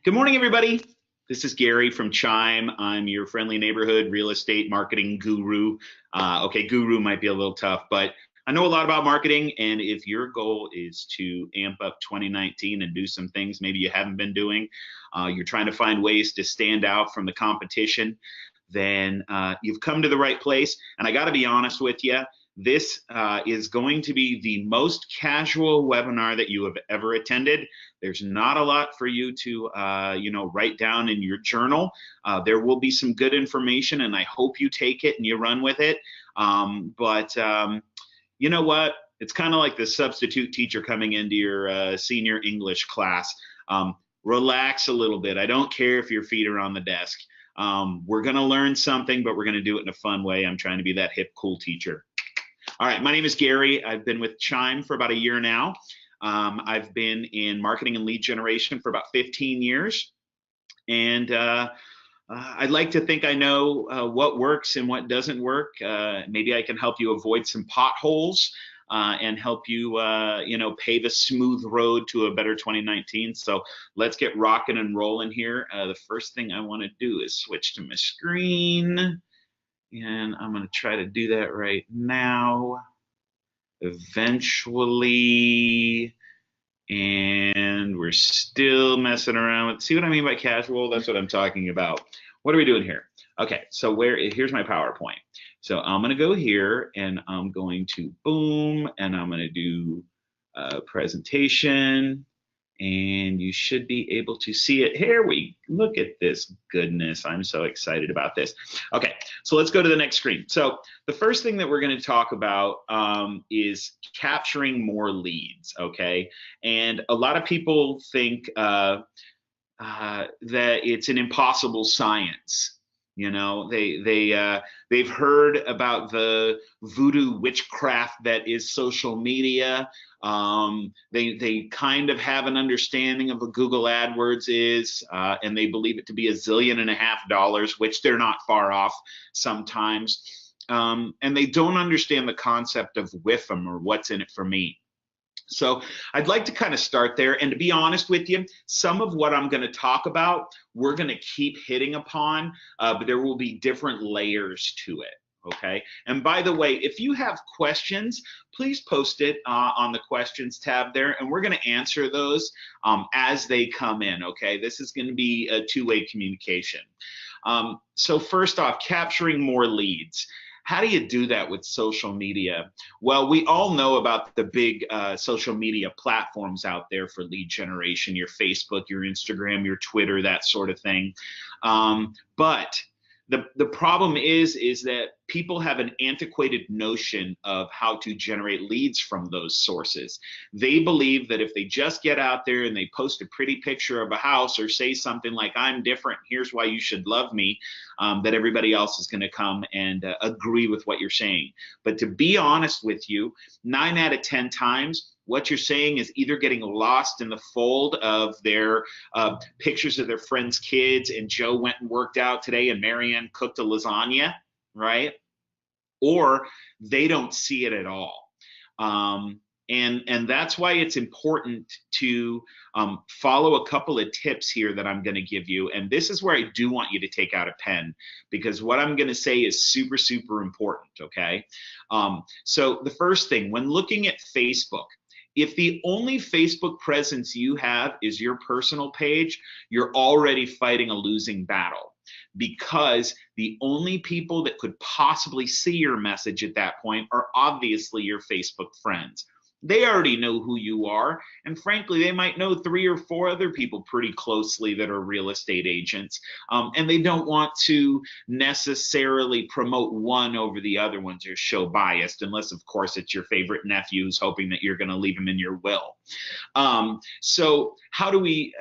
Good morning, everybody. This is Gary from Chime. I'm your friendly neighborhood real estate marketing guru. Okay, guru might be a little tough, but I know a lot about marketing. And if your goal is to amp up 2019 and do some things maybe you haven't been doing, you're trying to find ways to stand out from the competition, then you've come to the right place. And I got to be honest with you. This is going to be the most casual webinar that you have ever attended. There's not a lot for you to, write down in your journal. There will be some good information, and I hope you take it and you run with it. But you know what? It's kind of like the substitute teacher coming into your senior English class. Relax a little bit. I don't care if your feet are on the desk. We're going to learn something, but we're going to do it in a fun way. I'm trying to be that hip, cool teacher. All right, my name is Gary. I've been with Chime for about a year now. I've been in marketing and lead generation for about 15 years. And I'd like to think I know what works and what doesn't work. Maybe I can help you avoid some potholes and help you, pave a smooth road to a better 2019. So let's get rocking and rolling here. The first thing I want to do is switch to my screen. And I'm going to try to do that right now, eventually. And we're still messing around with, see what I mean by casual? That's what I'm talking about. What are we doing here? Okay, so here's my PowerPoint. So I'm going to go here and I'm going to boom, and I'm going to do a presentation. And you should be able to see it. Here we look at this goodness. I'm so excited about this. Okay, so let's go to the next screen. So the first thing that we're going to talk about is capturing more leads. Okay, and a lot of people think that it's an impossible science. You know, they've heard about the voodoo witchcraft that is social media. They kind of have an understanding of what Google AdWords is, and they believe it to be $1.5 billion, which they're not far off sometimes. And they don't understand the concept of WIFM, or what's in it for me. So I'd like to kind of start there. And to be honest with you, some of what I'm going to talk about, we're going to keep hitting upon, but there will be different layers to it. Okay. And by the way, if you have questions, please post it on the questions tab there, and we're going to answer those as they come in. Okay. This is going to be a two-way communication. So first off, capturing more leads. How do you do that with social media? Well, we all know about the big social media platforms out there for lead generation, your Facebook, your Instagram, your Twitter, that sort of thing. But the problem is that people have an antiquated notion of how to generate leads from those sources. They believe that if they just get out there and they post a pretty picture of a house, or say something like, I'm different, here's why you should love me, that everybody else is going to come and agree with what you're saying. But to be honest with you, 9 out of 10 times, what you're saying is either getting lost in the fold of their pictures of their friends' kids, and Joe went and worked out today and Marianne cooked a lasagna, right? Or they don't see it at all. And that's why it's important to follow a couple of tips here that I'm going to give you. And this is where I do want you to take out a pen, because what I'm going to say is super, super important, okay? So the first thing, when looking at Facebook, if the only Facebook presence you have is your personal page, you're already fighting a losing battle, because the only people that could possibly see your message at that point are obviously your Facebook friends. They already know who you are, and frankly, they might know 3 or 4 other people pretty closely that are real estate agents, and they don't want to necessarily promote one over the other ones or show biased, unless, of course, it's your favorite nephew who's hoping that you're going to leave him in your will. So how do we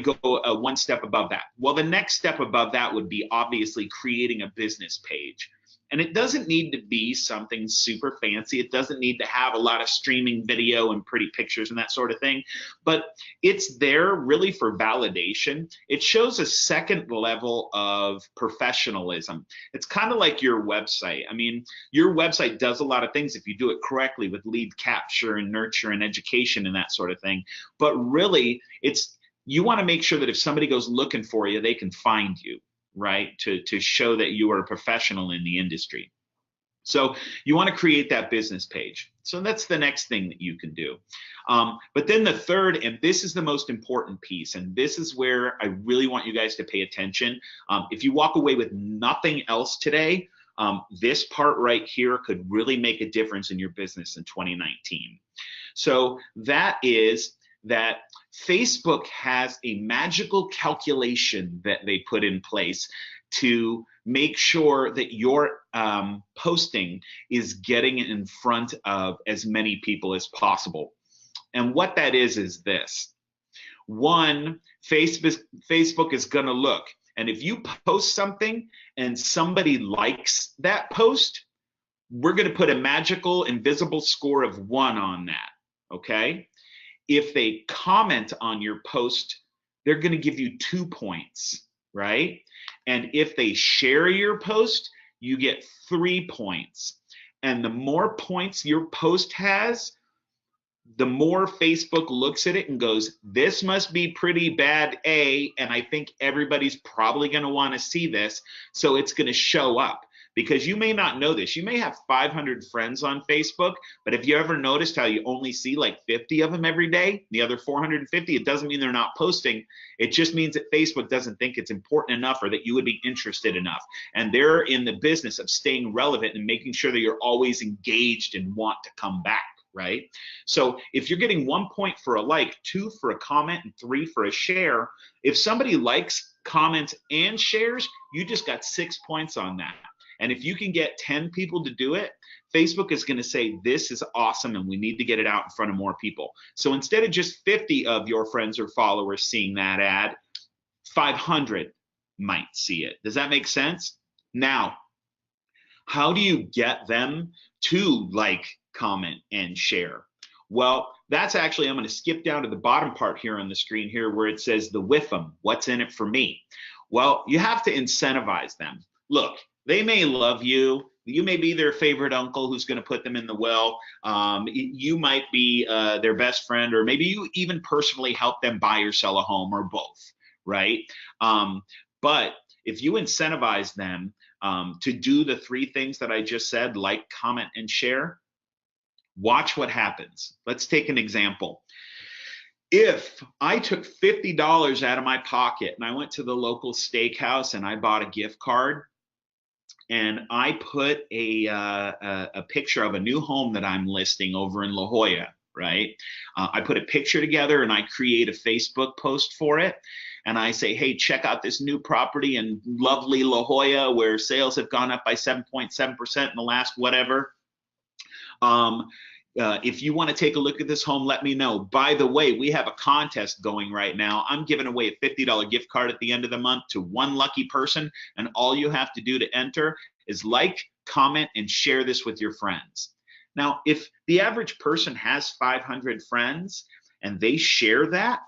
go one step above that? Well, the next step above that would be obviously creating a business page. And it doesn't need to be something super fancy. It doesn't need to have a lot of streaming video and pretty pictures and that sort of thing. But it's there really for validation. It shows a second level of professionalism. It's kind of like your website. I mean, your website does a lot of things if you do it correctly with lead capture and nurture and education and that sort of thing. But really, it's you want to make sure that if somebody goes looking for you, they can find you, right? To show that you are a professional in the industry. So you want to create that business page. So that's the next thing that you can do. But then the third, and this is the most important piece, and this is where I really want you guys to pay attention. If you walk away with nothing else today, this part right here could really make a difference in your business in 2019. So that is that Facebook has a magical calculation that they put in place to make sure that your posting is getting in front of as many people as possible. And what that is this. One, Facebook is going to look, and if you post something and somebody likes that post, we're going to put a magical invisible score of 1 on that, okay? If they comment on your post, they're going to give you 2 points, right? And if they share your post, you get 3 points. And the more points your post has, the more Facebook looks at it and goes, this must be pretty bad, and I think everybody's probably going to want to see this, so it's going to show up. Because you may not know this. You may have 500 friends on Facebook, but have you ever noticed how you only see like 50 of them every day? The other 450, it doesn't mean they're not posting. It just means that Facebook doesn't think it's important enough or that you would be interested enough. And they're in the business of staying relevant and making sure that you're always engaged and want to come back, right? So if you're getting 1 point for a like, 2 for a comment, and 3 for a share, if somebody likes, comments, and shares, you just got 6 points on that. And if you can get 10 people to do it, Facebook is going to say, this is awesome and we need to get it out in front of more people. So instead of just 50 of your friends or followers seeing that ad, 500 might see it. Does that make sense? Now, how do you get them to like, comment, and share? Well, that's actually, I'm going to skip down to the bottom part here on the screen here where it says the with them, what's in it for me? Well, you have to incentivize them. Look, they may love you. You may be their favorite uncle who's going to put them in the well. You might be their best friend, or maybe you even personally help them buy or sell a home, or both, right? But if you incentivize them to do the 3 things that I just said, like, comment, and share, watch what happens. Let's take an example. If I took $50 out of my pocket and I went to the local steakhouse and I bought a gift card, and I put a picture of a new home that I'm listing over in La Jolla, right? I put a picture together and I create a Facebook post for it. And I say, hey, check out this new property in lovely La Jolla where sales have gone up by 7.7% in the last whatever. If you want to take a look at this home, let me know. By the way, we have a contest going right now. I'm giving away a $50 gift card at the end of the month to 1 lucky person, and all you have to do to enter is like, comment, and share this with your friends. Now, if the average person has 500 friends and they share that,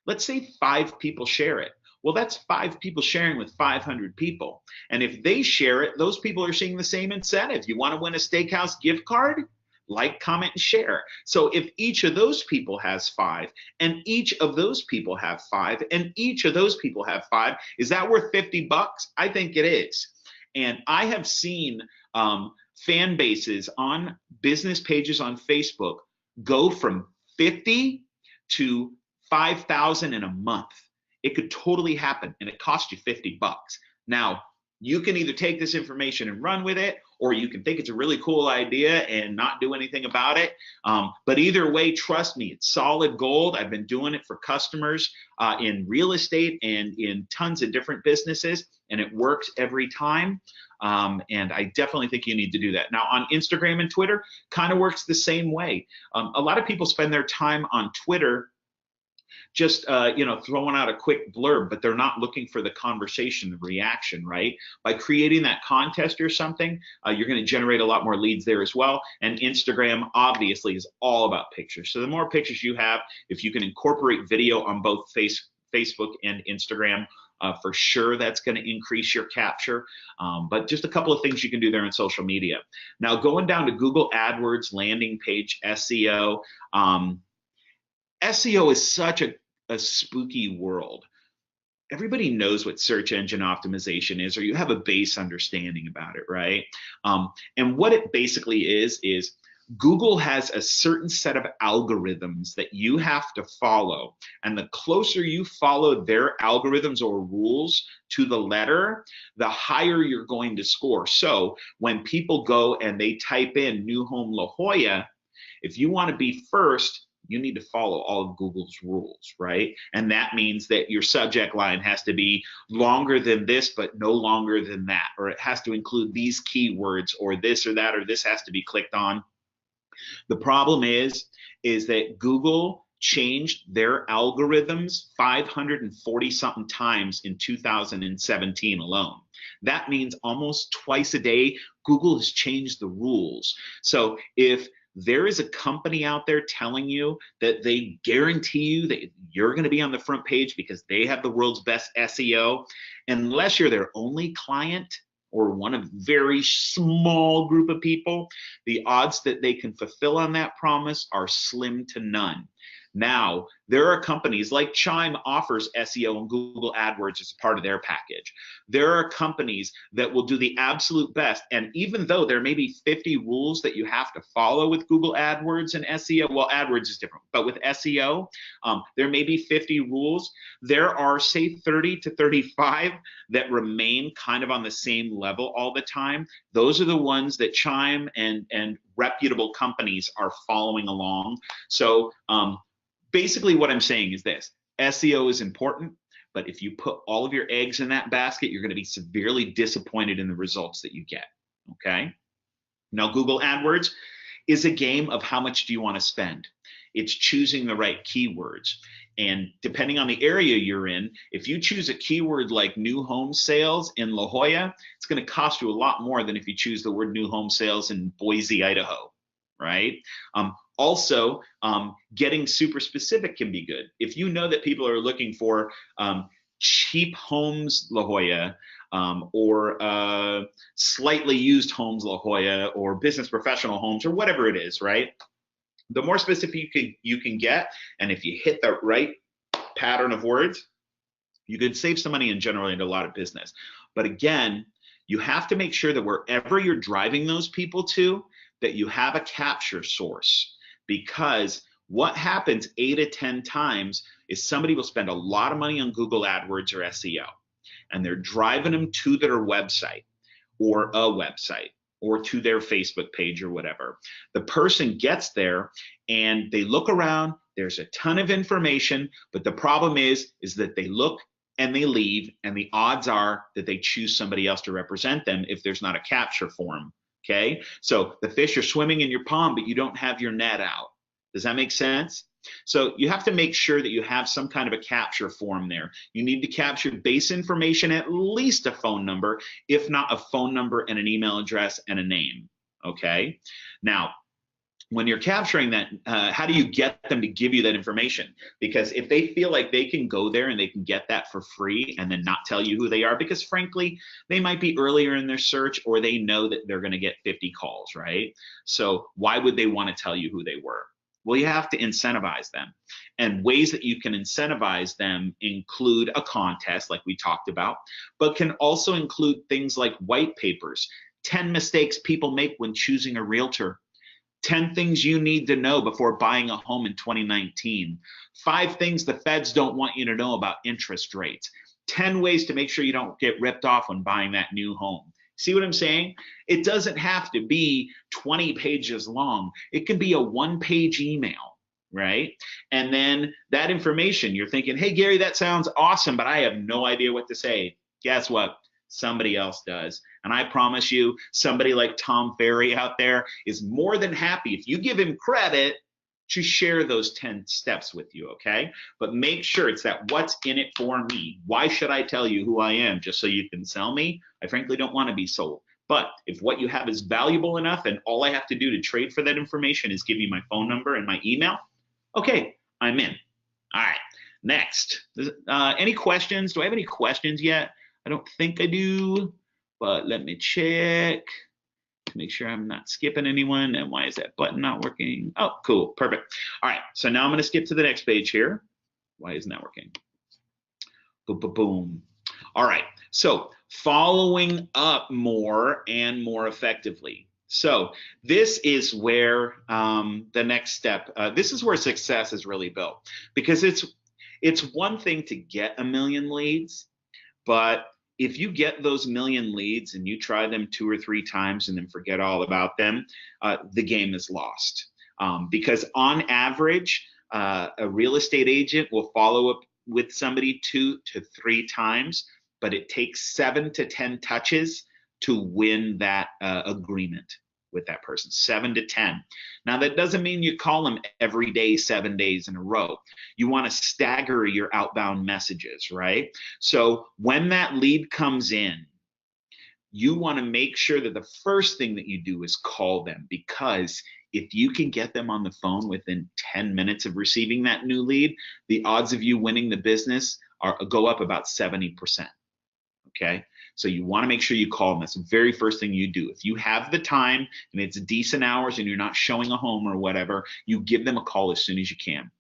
let's say 5 people share it. Well, that's 5 people sharing with 500 people. And if they share it, those people are seeing the same incentive. You want to win a steakhouse gift card? Like, comment, and share. So if each of those people has 5, and each of those people have 5, and each of those people have 5, is that worth $50? I think it is. And I have seen fan bases on business pages on Facebook go from 50 to 5,000 in a month. It could totally happen, and it costs you $50. Now, you can either take this information and run with it, or you can think it's a really cool idea and not do anything about it. But either way, trust me, it's solid gold. I've been doing it for customers in real estate and in tons of different businesses, and it works every time. And I definitely think you need to do that. Now, on Instagram and Twitter, kind of works the same way. A lot of people spend their time on Twitter just throwing out a quick blurb, but they're not looking for the conversation, the reaction, right? By creating that contest or something, you're going to generate a lot more leads there as well. And Instagram obviously is all about pictures. So the more pictures you have, if you can incorporate video on both Facebook and Instagram, for sure that's going to increase your capture. But just a couple of things you can do there in social media. Now, going down to Google AdWords, landing page, SEO. SEO is such a a spooky world. Everybody knows what search engine optimization is, or you have a base understanding about it, right? And what it basically is Google has a certain set of algorithms that you have to follow. And the closer you follow their algorithms or rules to the letter, the higher you're going to score. So when people go and they type in New Home La Jolla, if you want to be first, you need to follow all of Google's rules, right? And that means that your subject line has to be longer than this, but no longer than that, or it has to include these keywords, or this or that, or this has to be clicked on. The problem is that Google changed their algorithms 540 something times in 2017 alone. That means almost twice a day, Google has changed the rules. So if there is a company out there telling you that they guarantee you that you're going to be on the front page because they have the world's best SEO, unless you're their only client or one of very small group of people, the odds that they can fulfill on that promise are slim to none. Now, there are companies like Chime offers SEO and Google AdWords as part of their package. There are companies that will do the absolute best. And even though there may be 50 rules that you have to follow with Google AdWords and SEO, well, AdWords is different, but with SEO, there may be 50 rules. There are, say, 30 to 35 that remain kind of on the same level all the time. Those are the ones that Chime and reputable companies are following along. So, basically what I'm saying is this: SEO is important, but if you put all of your eggs in that basket, you're going to be severely disappointed in the results that you get, okay? Now, Google AdWords is a game of how much do you want to spend. It's choosing the right keywords. And depending on the area you're in, if you choose a keyword like new home sales in La Jolla, it's going to cost you a lot more than if you choose the word new home sales in Boise, Idaho, right? Also, getting super specific can be good. If you know that people are looking for cheap homes La Jolla, or slightly used homes La Jolla, or business professional homes, or whatever it is, right? The more specific you can get, and if you hit the right pattern of words, you could save some money and generate a lot of business. But again, you have to make sure that wherever you're driving those people to, that you have a capture source. Because what happens 8 to 10 times is somebody will spend a lot of money on Google AdWords or SEO, and they're driving them to their website or a website or to their Facebook page or whatever. The person gets there and they look around, there's a ton of information, but the problem is that they look and they leave, and the odds are that they choose somebody else to represent them if there's not a capture form. Okay, so the fish are swimming in your pond, but you don't have your net out. Does that make sense? So you have to make sure that you have some kind of a capture form there. You need to capture base information, at least a phone number, if not a phone number and an email address and a name. Okay, now, when you're capturing that, how do you get them to give you that information? Because if they feel like they can go there and they can get that for free and then not tell you who they are, because frankly, they might be earlier in their search, or they know that they're going to get 50 calls, right? So why would they want to tell you who they were? Well, you have to incentivize them. And ways that you can incentivize them include a contest, like we talked about, but can also include things like white papers, 10 mistakes people make when choosing a realtor, 10 things you need to know before buying a home in 2019. 5 things the feds don't want you to know about interest rates. 10 ways to make sure you don't get ripped off when buying that new home. See what I'm saying? It doesn't have to be 20 pages long. It can be a 1-page email, right? And then that information, you're thinking, hey, Gary, that sounds awesome, but I have no idea what to say. Guess what? Somebody else does. And I promise you, somebody like Tom Ferry out there is more than happy, if you give him credit, to share those 10 steps with you, okay? But make sure it's that what's in it for me. Why should I tell you who I am? Just so you can sell me? I frankly don't want to be sold. But if what you have is valuable enough and all I have to do to trade for that information is give you my phone number and my email, okay, I'm in. All right, next. Any questions? Do I have any questions yet? I don't think I do, but let me check to make sure I'm not skipping anyone. And why is that button not working? Oh, cool, perfect. All right, so now I'm gonna skip to the next page here. Why isn't that working? Boom, boom, boom. All right, so following up more and more effectively. So this is where the next step, this is where success is really built, because it's one thing to get a million leads, but if you get those million leads and you try them 2 or 3 times and then forget all about them, the game is lost. Because on average, a real estate agent will follow up with somebody 2 to 3 times, but it takes 7 to 10 touches to win that agreement with that person. 7 to 10. Now, that doesn't mean you call them every day, 7 days in a row. You want to stagger your outbound messages, right? So when that lead comes in, you want to make sure that the first thing that you do is call them, because if you can get them on the phone within 10 minutes of receiving that new lead, the odds of you winning the business go up about 70%. Okay, so you want to make sure you call them. That's the very first thing you do. If you have the time and it's decent hours and you're not showing a home or whatever, you give them a call as soon as you can.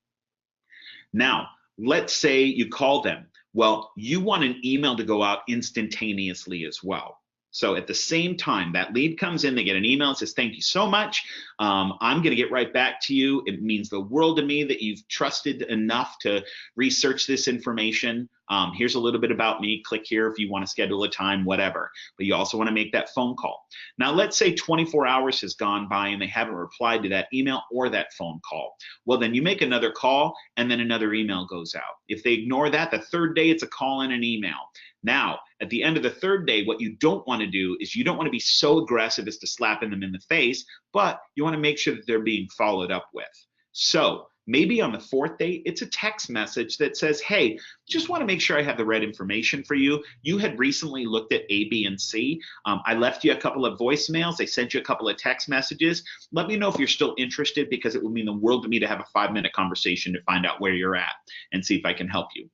Now, let's say you call them. Well, you want an email to go out instantaneously as well. So at the same time that lead comes in, they get an email and says, thank you so much. I'm going to get right back to you. It means the world to me that you've trusted enough to research this information. Here's a little bit about me. Click here if you want to schedule a time, whatever. But you also want to make that phone call. Now, let's say 24 hours has gone by and they haven't replied to that email or that phone call. Well, then you make another call and then another email goes out. If they ignore that, the third day it's a call and an email. Now, at the end of the third day, what you don't want to do is you don't want to be so aggressive as to slapping them in the face, but you want to make sure that they're being followed up with. So maybe on the fourth day, it's a text message that says, hey, just want to make sure I have the right information for you. You had recently looked at A, B, and C. I left you a couple of voicemails. I sent you a couple of text messages. Let me know if you're still interested, because it would mean the world to me to have a 5-minute conversation to find out where you're at and see if I can help you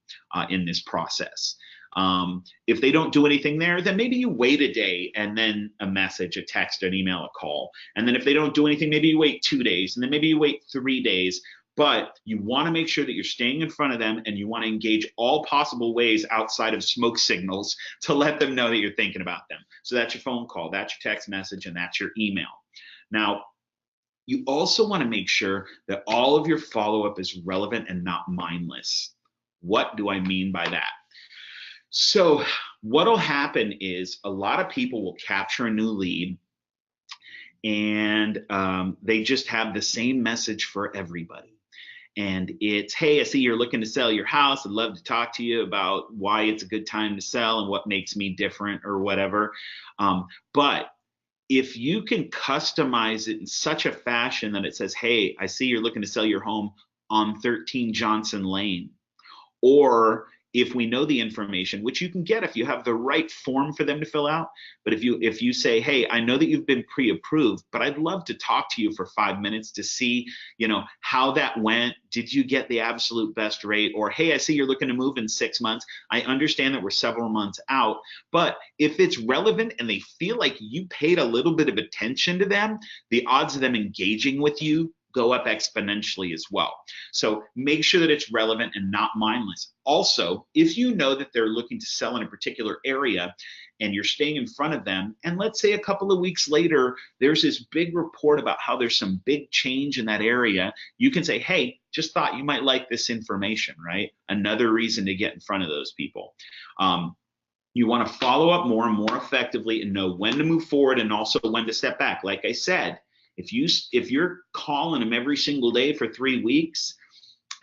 in this process. If they don't do anything there, then maybe you wait a day and then a message, a text, an email, a call. And then if they don't do anything, maybe you wait 2 days, and then maybe you wait 3 days. But you want to make sure that you're staying in front of them, and you want to engage all possible ways outside of smoke signals to let them know that you're thinking about them. So that's your phone call, that's your text message, and that's your email. Now, you also want to make sure that all of your follow-up is relevant and not mindless. What do I mean by that? So what'll happen is a lot of people will capture a new lead, and they just have the same message for everybody. And it's, hey, I see you're looking to sell your house. I'd love to talk to you about why it's a good time to sell and what makes me different or whatever. But if you can customize it in such a fashion that it says, hey, I see you're looking to sell your home on 13 Johnson Lane, or if we know the information, which you can get if you have the right form for them to fill out. But if you say, hey, I know that you've been pre-approved, but I'd love to talk to you for 5 minutes to see, how that went. Did you get the absolute best rate? Or, hey, I see you're looking to move in 6 months. I understand that we're several months out, but if it's relevant and they feel like you paid a little bit of attention to them, the odds of them engaging with you go up exponentially as well. So make sure that it's relevant and not mindless. Also, if you know that they're looking to sell in a particular area and you're staying in front of them, and let's say a couple of weeks later, there's this big report about how there's some big change in that area, you can say, hey, just thought you might like this information, right? Another reason to get in front of those people. You want to follow up more and more effectively and know when to move forward and also when to step back. Like I said, if you're calling them every single day for 3 weeks,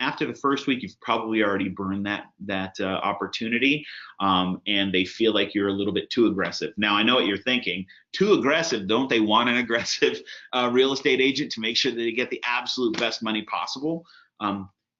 after the first week, you've probably already burned that opportunity, and they feel like you're a little bit too aggressive. Now, I know what you're thinking. Too aggressive? Don't they want an aggressive real estate agent to make sure that they get the absolute best money possible?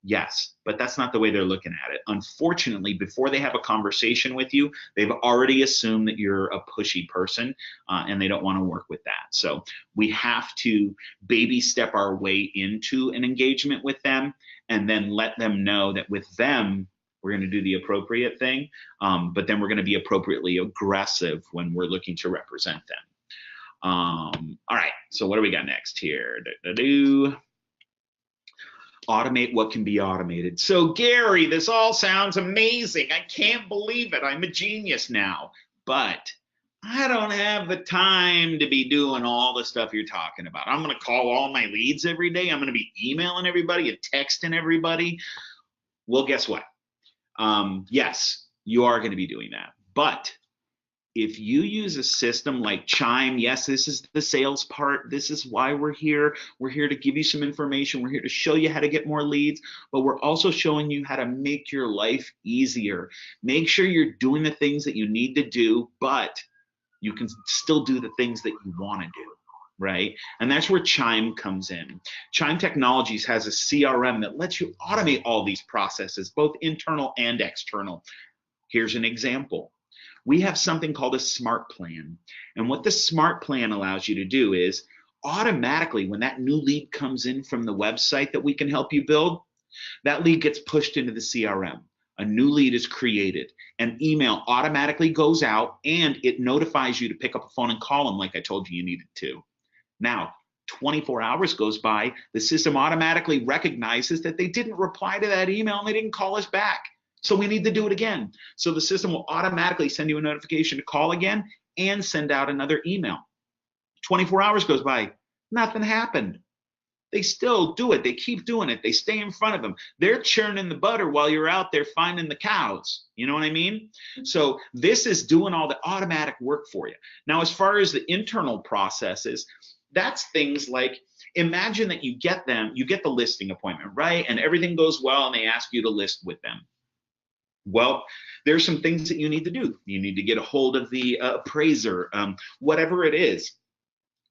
Yes, but that's not the way they're looking at it. Unfortunately, before they have a conversation with you, they've already assumed that you're a pushy person, and they don't want to work with that. So we have to baby step our way into an engagement with them, and then let them know that with them, we're going to do the appropriate thing, but then we're going to be appropriately aggressive when we're looking to represent them. All right, so what do we got next here? Automate what can be automated. So Gary, this all sounds amazing. I can't believe it. I'm a genius now. But I don't have the time to be doing all the stuff you're talking about. I'm going to call all my leads every day. I'm going to be emailing everybody and texting everybody. Well, guess what? Yes, you are going to be doing that. But if you use a system like Chime, yes, this is the sales part. This is why we're here. We're here to give you some information. We're here to show you how to get more leads, but we're also showing you how to make your life easier. Make sure you're doing the things that you need to do, but you can still do the things that you want to do, right? And that's where Chime comes in. Chime Technologies has a CRM that lets you automate all these processes, both internal and external. Here's an example. We have something called a smart plan. And what the smart plan allows you to do is automatically, when that new lead comes in from the website that we can help you build, that lead gets pushed into the CRM. A new lead is created. An email automatically goes out and it notifies you to pick up a phone and call them like I told you needed to. Now, 24 hours goes by, the system automatically recognizes that they didn't reply to that email and they didn't call us back. So we need to do it again. So the system will automatically send you a notification to call again and send out another email. 24 hours goes by, nothing happened. They still do it. They keep doing it. They stay in front of them. They're churning the butter while you're out there finding the cows. You know what I mean? So this is doing all the automatic work for you. Now, as far as the internal processes, that's things like, imagine that you get the listing appointment, right? And everything goes well and they ask you to list with them. Well, there's some things that you need to do. You need to get a hold of the appraiser, whatever it is.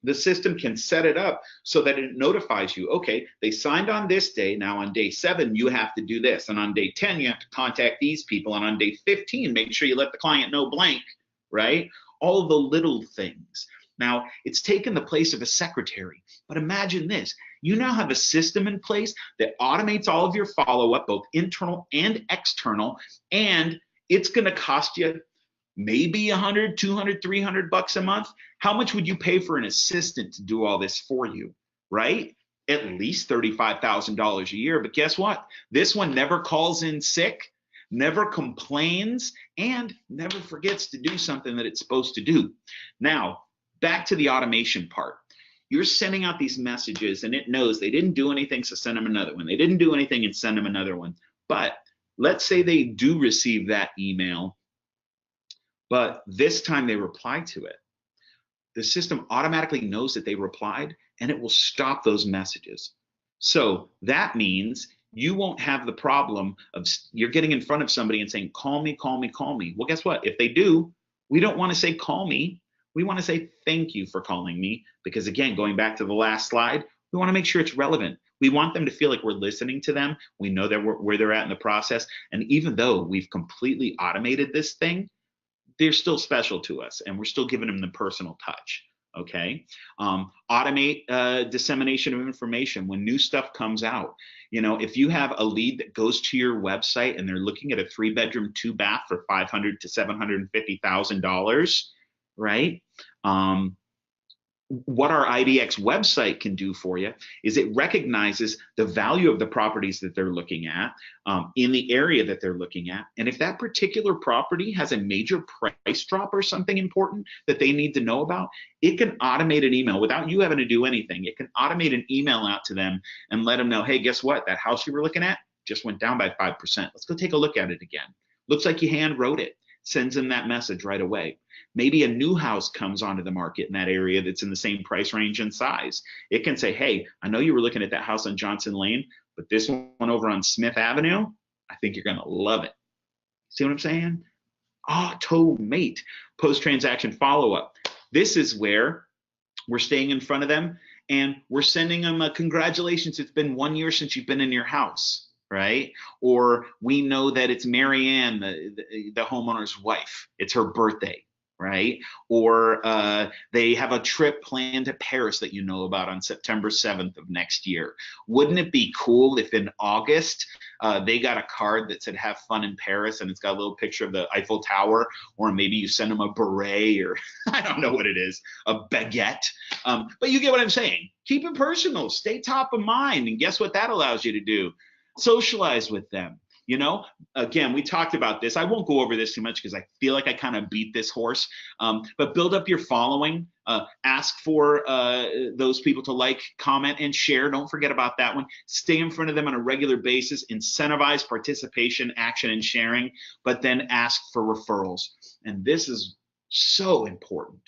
The system can set it up so that it notifies you, okay, they signed on this day. Now on day 7, you have to do this. And on day 10, you have to contact these people. And on day 15, make sure you let the client know blank, right? All of the little things. Now, it's taken the place of a secretary. But imagine this. You now have a system in place that automates all of your follow-up, both internal and external, and it's going to cost you maybe 100, 200, 300 bucks a month. How much would you pay for an assistant to do all this for you, right? At least $35,000 a year. But guess what? This one never calls in sick, never complains, and never forgets to do something that it's supposed to do. Now, back to the automation part. You're sending out these messages and it knows they didn't do anything, so send them another one. They didn't do anything and send them another one. But let's say they do receive that email, but this time they reply to it. The system automatically knows that they replied and it will stop those messages. So that means you won't have the problem of you're getting in front of somebody and saying, call me, call me, call me. Well, guess what? If they do, we don't want to say, call me. We want to say thank you for calling me, because again, going back to the last slide, we want to make sure it's relevant. We want them to feel like we're listening to them. We know that where they're at in the process. And even though we've completely automated this thing, they're still special to us and we're still giving them the personal touch. Okay. Automate dissemination of information when new stuff comes out. You know, if you have a lead that goes to your website and they're looking at a 3-bedroom, 2-bath for $500,000 to $750,000, right? What our IDX website can do for you is it recognizes the value of the properties that they're looking at in the area that they're looking at. And if that particular property has a major price drop or something important that they need to know about, it can automate an email without you having to do anything. It can automate an email out to them and let them know, hey, guess what? That house you were looking at just went down by 5%. Let's go take a look at it again. Looks like you hand wrote it. Sends them that message right away. Maybe a new house comes onto the market in that area that's in the same price range and size. It can say, hey, I know you were looking at that house on Johnson Lane, but this one over on Smith Avenue, I think you're going to love it. See what I'm saying? Automate post-transaction follow-up. This is where we're staying in front of them and we're sending them a congratulations. It's been 1 year since you've been in your house, right? Or we know that it's Marianne, the homeowner's wife. It's her birthday. right? Or they have a trip planned to Paris that you know about on September 7th of next year. Wouldn't it be cool if in August they got a card that said "Have fun in Paris" and it's got a little picture of the Eiffel Tower, or maybe you send them a beret, or I don't know what it is, a baguette. But you get what I'm saying. Keep it personal, stay top of mind, and guess what that allows you to do? Socialize with them. You know, again, we talked about this. I won't go over this too much because I feel like I kind of beat this horse. But build up your following. Ask for those people to like, comment, and share. Don't forget about that one. Stay in front of them on a regular basis. Incentivize participation, action, and sharing. But then ask for referrals. And this is so important.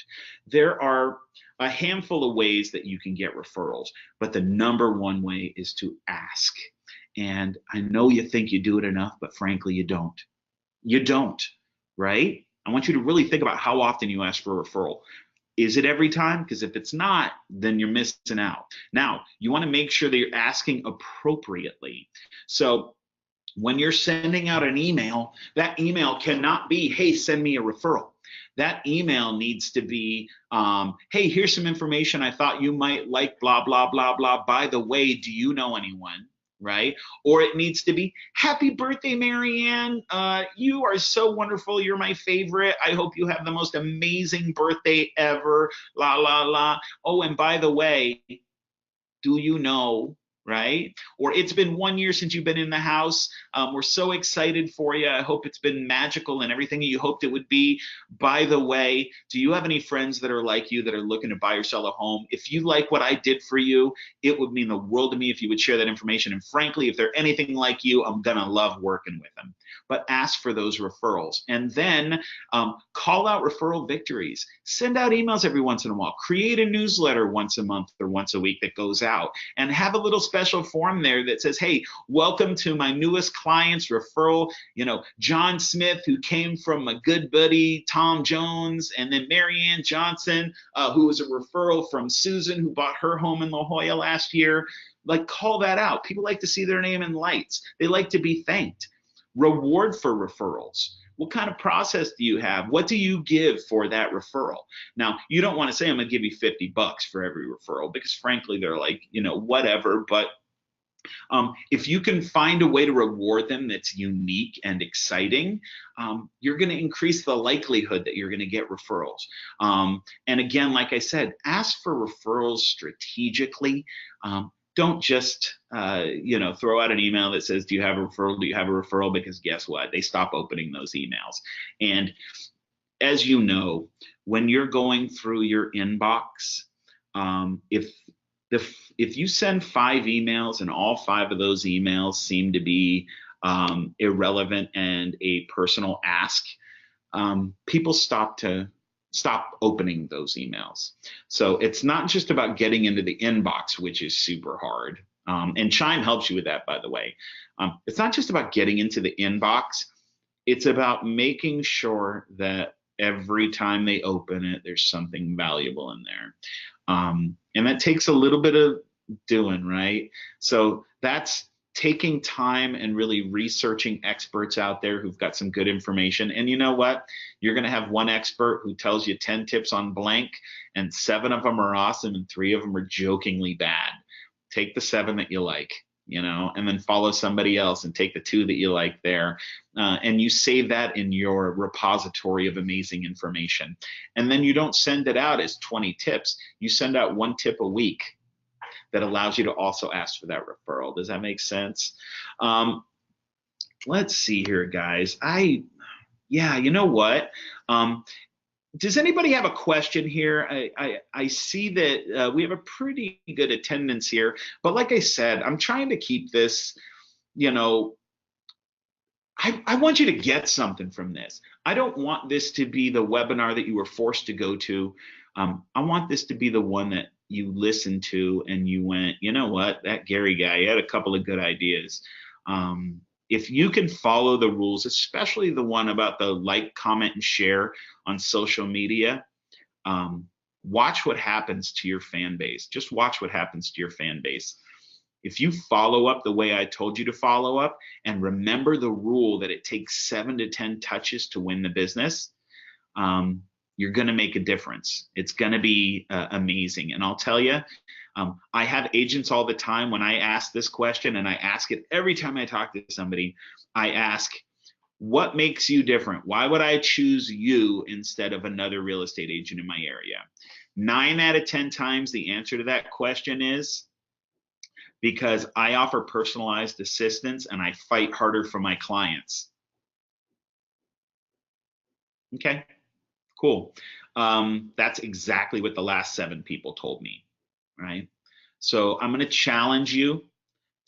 There are a handful of ways that you can get referrals, but the number one way is to ask. And I know you think you do it enough, but frankly, you don't. You don't, right? I want you to really think about how often you ask for a referral. Is it every time? Because if it's not, then you're missing out. Now, you want to make sure that you're asking appropriately. So when you're sending out an email, that email cannot be, hey, send me a referral. That email needs to be, hey, here's some information I thought you might like, blah, blah, blah, blah. By the way, do you know anyone? Right? Or it needs to be, happy birthday, Marianne. You are so wonderful. You're my favorite. I hope you have the most amazing birthday ever. La, la, la. Oh, and by the way, do you know, right? Or it's been 1 year since you've been in the house. We're so excited for you. I hope it's been magical and everything you hoped it would be. By the way, do you have any friends that are like you that are looking to buy or sell a home? If you like what I did for you, it would mean the world to me if you would share that information. And frankly, if they're anything like you, I'm going to love working with them. But ask for those referrals. And then call out referral victories. Send out emails every once in a while. Create a newsletter once a month or once a week that goes out. And have a little special form there that says, hey, welcome to my newest client's referral. You know, John Smith, who came from a good buddy, Tom Jones, and then Marianne Johnson, who was a referral from Susan, who bought her home in La Jolla last year. Like, call that out. People like to see their name in lights. They like to be thanked. Reward for referrals. What kind of process do you have? What do you give for that referral? Now, you don't want to say, I'm going to give you $50 for every referral, because frankly, they're like, you know, whatever. But if you can find a way to reward them that's unique and exciting, you're going to increase the likelihood that you're going to get referrals. And again, like I said, ask for referrals strategically. Don't just, throw out an email that says, do you have a referral? Do you have a referral? Because guess what? They stop opening those emails. And as you know, when you're going through your inbox, if you send 5 emails and all 5 of those emails seem to be irrelevant and a personal ask, people stop opening those emails. So it's not just about getting into the inbox, which is super hard. And Chime helps you with that, by the way. It's not just about getting into the inbox. It's about making sure that every time they open it, there's something valuable in there. And that takes a little bit of doing, right? So that's taking time and really researching experts out there who've got some good information. And you know what? You're going to have one expert who tells you 10 tips on blank, and 7 of them are awesome and 3 of them are jokingly bad. Take the 7 that you like, and then follow somebody else and take the 2 that you like there. And you save that in your repository of amazing information. And then you don't send it out as 20 tips. You send out 1 tip a week that allows you to also ask for that referral. Does that make sense? Let's see here, guys. You know what? Does anybody have a question here? I see that we have a pretty good attendance here, but like I said, I'm trying to keep this, I want you to get something from this. I don't want this to be the webinar that you were forced to go to. I want this to be the one that you listened to and you went, you know what, that Gary guy, he had a couple of good ideas. If you can follow the rules, especially the one about the like, comment, and share on social media, watch what happens to your fan base. Just watch what happens to your fan base. If you follow up the way I told you to follow up, and remember the rule that it takes 7 to 10 touches to win the business, you're going to make a difference. It's going to be amazing. And I'll tell you, I have agents all the time when I ask this question, and I ask it every time I talk to somebody. I ask, what makes you different? Why would I choose you instead of another real estate agent in my area? 9 out of 10 times the answer to that question is because I offer personalized assistance and I fight harder for my clients. Okay, cool. That's exactly what the last 7 people told me, right? So I'm going to challenge you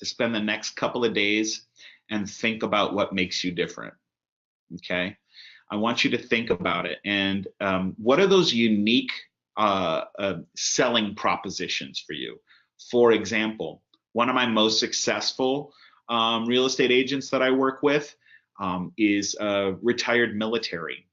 to spend the next couple of days and think about what makes you different. Okay, I want you to think about it. And what are those unique selling propositions for you? For example, one of my most successful real estate agents that I work with is a retired military.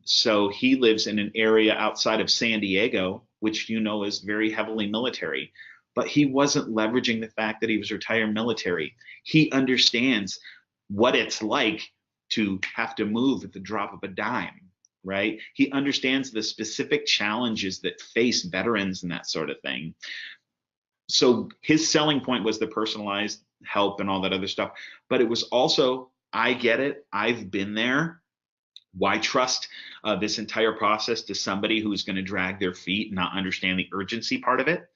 So he lives in an area outside of San Diego, which you know is very heavily military. But he wasn't leveraging the fact that he was retired military. He understands what it's like to have to move at the drop of a dime, right? He understands the specific challenges that face veterans and that sort of thing. So his selling point was the personalized help and all that other stuff. But it was also, I get it, I've been there. Why trust this entire process to somebody who's going to drag their feet and not understand the urgency part of it?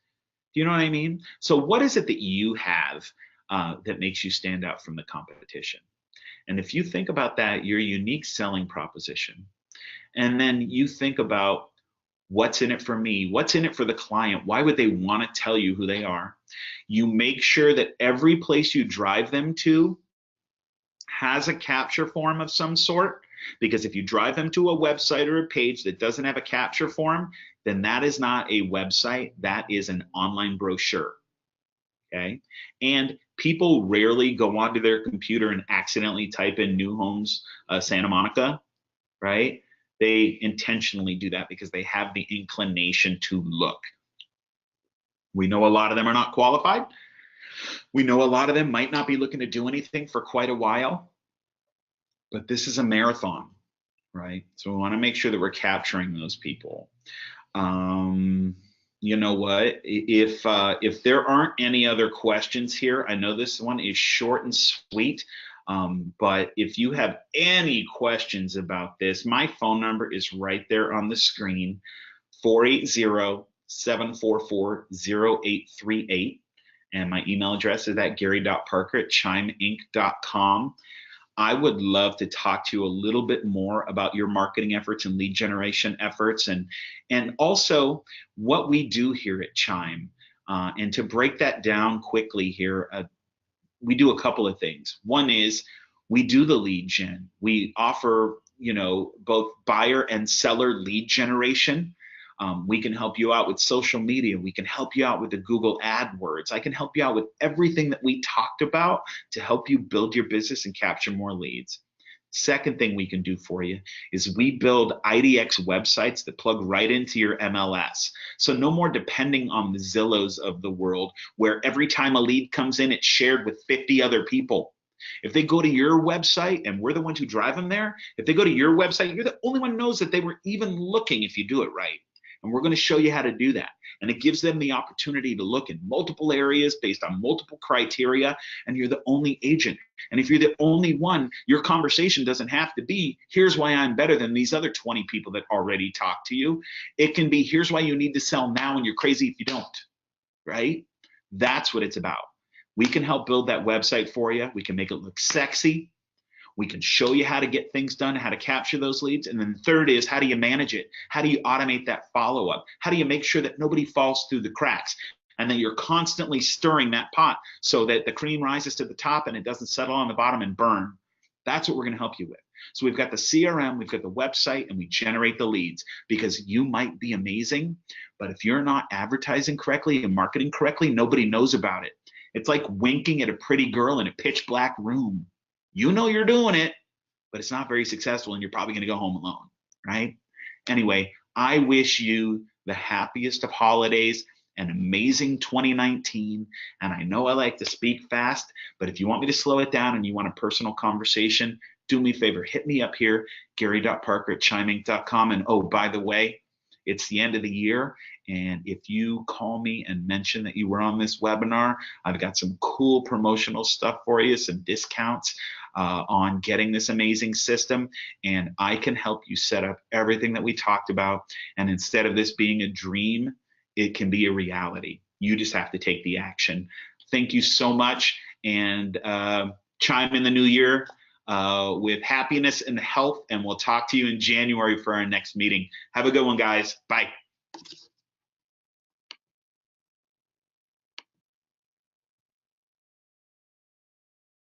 Do you know what I mean? So what is it that you have that makes you stand out from the competition? And if you think about that, your unique selling proposition, and then you think about what's in it for me, what's in it for the client, why would they want to tell you who they are? You make sure that every place you drive them to has a capture form of some sort, because if you drive them to a website or a page that doesn't have a capture form, then that is not a website, that is an online brochure. Okay. And people rarely go onto their computer and accidentally type in New Homes Santa Monica, right? They intentionally do that because they have the inclination to look. We know a lot of them are not qualified. We know a lot of them might not be looking to do anything for quite a while, but this is a marathon, right? So we want to make sure that we're capturing those people. You know what? If there aren't any other questions here, I know this one is short and sweet, but if you have any questions about this, my phone number is right there on the screen, 480-744-0838. And my email address is at gary.parker@chimeinc.com. I would love to talk to you a little bit more about your marketing efforts and lead generation efforts, and also what we do here at Chime. And to break that down quickly here, we do a couple of things. One is we do the lead gen. We offer, both buyer and seller lead generation. We can help you out with social media. We can help you out with the Google AdWords. I can help you out with everything that we talked about to help you build your business and capture more leads. Second thing we can do for you is we build IDX websites that plug right into your MLS. So no more depending on the Zillows of the world, where every time a lead comes in, it's shared with 50 other people. If they go to your website and we're the ones who drive them there, if they go to your website, you're the only one who knows that they were even looking if you do it right. And we're going to show you how to do that. And it gives them the opportunity to look in multiple areas based on multiple criteria, and you're the only agent. And if you're the only one, your conversation doesn't have to be, here's why I'm better than these other 20 people that already talked to you. It can be, here's why you need to sell now and you're crazy if you don't, right? That's what it's about. We can help build that website for you. We can make it look sexy. We can show you how to get things done, how to capture those leads. And then the third is, how do you manage it? How do you automate that follow-up? How do you make sure that nobody falls through the cracks? And then you're constantly stirring that pot so that the cream rises to the top and it doesn't settle on the bottom and burn. That's what we're going to help you with. So we've got the CRM, we've got the website, and we generate the leads, because you might be amazing, but if you're not advertising correctly and marketing correctly, nobody knows about it. It's like winking at a pretty girl in a pitch black room. You know you're doing it, but it's not very successful and you're probably going to go home alone, right? Anyway, I wish you the happiest of holidays, an amazing 2019. And I know I like to speak fast, but if you want me to slow it down and you want a personal conversation, do me a favor, hit me up here, gary.parker@chimeinc.com. And oh, by the way, it's the end of the year. And if you call me and mention that you were on this webinar, I've got some cool promotional stuff for you, some discounts on getting this amazing system. And I can help you set up everything that we talked about. And instead of this being a dream, it can be a reality. You just have to take the action. Thank you so much. And chime in the new year with happiness and health. And we'll talk to you in January for our next meeting. Have a good one, guys. Bye.